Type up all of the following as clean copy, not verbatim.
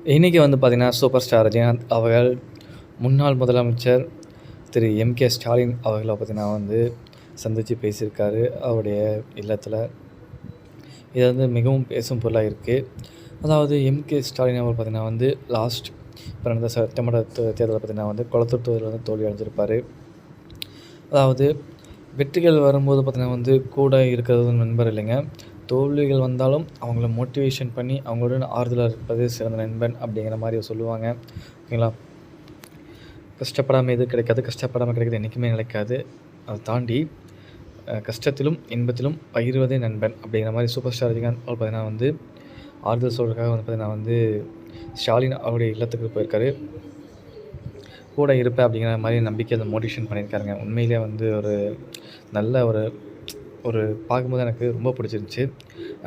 இன்றைக்கி வந்து பார்த்திங்கன்னா, சூப்பர் ஸ்டார் ரஜினிகாந்த் அவர்கள் முன்னாள் முதலமைச்சர் திரு எம்.கே. ஸ்டாலின் அவர்கள பார்த்திங்கன்னா வந்து சந்தித்து பேசியிருக்காரு அவருடைய இல்லத்தில். இது வந்து மிகவும் பேசும் பொருளாக இருக்குது. அதாவது எம்.கே. ஸ்டாலின் அவர் பார்த்திங்கன்னா வந்து இப்போ நடந்த சட்டமன்ற தேர்தலில் பார்த்திங்கன்னா வந்து கொளத்தூர் தொகுதியில் வந்து தோல்வி அடைஞ்சிருப்பார். அதாவது வெற்றிகள் வரும்போது பார்த்திங்கன்னா வந்து கூட இருக்கிறது நண்பர் இல்லைங்க. தோல்விகள் வந்தாலும் அவங்கள மோட்டிவேஷன் பண்ணி அவங்களுடன் ஆறுதலாக இருப்பது சிறந்த நண்பன் அப்படிங்கிற மாதிரி சொல்லுவாங்க. ஓகேங்களா? கஷ்டப்படாமல் எதுவும் கிடைக்காது, கஷ்டப்படாமல் கிடைக்கிறது என்றைக்குமே நிலைக்காது. அதை தாண்டி கஷ்டத்திலும் இன்பத்திலும் பகிர்வதே நண்பன் அப்படிங்கிற மாதிரி சூப்பர் ஸ்டார் ரஜினிகாந்த் அவர் பார்த்திங்கன்னா வந்து ஆறுதல் சொல்கிறதுக்காக வந்து பார்த்திங்கன்னா வந்து ஸ்டாலின் அவருடைய இல்லத்துக்கு போயிருக்காரு. கூட இருப்பேன் அப்படிங்கிற மாதிரி நம்பிக்கை அந்த மோட்டிவேஷன் பண்ணியிருக்காருங்க. உண்மையிலே வந்து ஒரு நல்ல ஒரு பார்க்கும்போது எனக்கு ரொம்ப பிடிச்சிருந்துச்சி.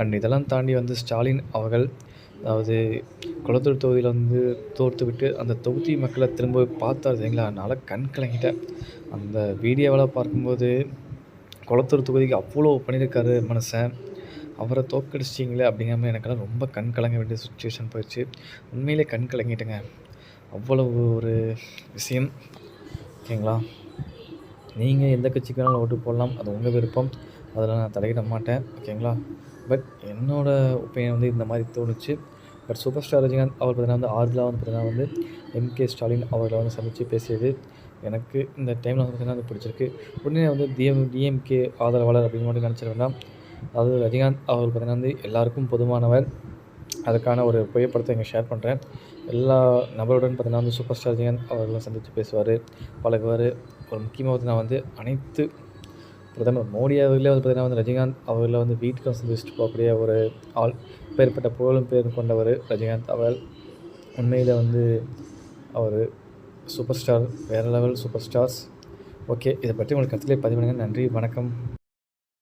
அண்ட் இதெல்லாம் தாண்டி வந்து ஸ்டாலின் அவர்கள் அதாவது கொளத்தூர் தொகுதியில் வந்து தோற்றுவிட்டு அந்த தொகுதி மக்களை திரும்ப பார்த்தாரு சரிங்களா, அதனால் கண் கலங்கிட்டேன். அந்த வீடியோவெல்லாம் பார்க்கும்போது கொளத்தூர் தொகுதிக்கு அவ்வளோ பண்ணியிருக்காரு மனுஷன். அவரை தோற்கடிச்சிட்டிங்களே அப்படிங்கிற மாதிரி எனக்கெல்லாம் ரொம்ப கண் கலங்க வேண்டிய சுச்சுவேஷன் போயிடுச்சு. உண்மையிலே கண் கலங்கிட்டேங்க. அவ்வளவு ஒரு விஷயம். ஓகேங்களா? நீங்கள் எந்த கட்சிக்கு வேணாலும் ஓட்டு போடலாம், அது உங்கள் விருப்பம். அதில் நான் தலையிட மாட்டேன். ஓகேங்களா? பட் என்னோடய ஒப்பீனியன் வந்து இந்த மாதிரி தோணுச்சு. பட் சூப்பர் ஸ்டார் ரஜினிகாந்த் அவர் பார்த்திங்கன்னா வந்து ஆறுதலாக வந்து பார்த்திங்கன்னா வந்து எம்.கே. ஸ்டாலின் அவர்களை வந்து சந்தித்து பேசியது எனக்கு இந்த டைமில் வந்து பார்த்திங்கன்னா வந்து பிடிச்சிருக்கு. உடனே வந்து டிஎம்கே ஆதரவாளர் அப்படின்னு மட்டும் நினச்சிட வேண்டாம். அதாவது ரஜினிகாந்த் அவர் பார்த்திங்கன்னா வந்து எல்லாருக்கும் பொதுவானவர். அதுக்கான ஒரு புகைப்படத்தை இங்கே ஷேர் பண்ணுறேன். எல்லா நபருடன் பார்த்திங்கன்னா வந்து சூப்பர் ஸ்டார் ரஜினிகாந்த் அவர்களும் சந்தித்து பேசுவார், பழகுவார். ஒரு முக்கியமாக பார்த்திங்கன்னா வந்து அனைத்து பிரதமர் மோடி அவர்களே வந்து பார்த்திங்கன்னா வந்து ரஜினிகாந்த் அவர்களை வந்து வீட்டுக்கு சந்திச்சுட்டு போகக்கூடிய ஒரு ஆள். பேர்பட்ட புகழும் பேரும் கொண்டவர் ரஜினிகாந்த் அவர்கள். உண்மையில் வந்து அவர் சூப்பர் ஸ்டார், வேறு லெவல் சூப்பர் ஸ்டார்ஸ். ஓகே, இதை பற்றி உங்களுக்கு கருத்துக்களை பதிவு பண்ணுங்கள். நன்றி, வணக்கம்.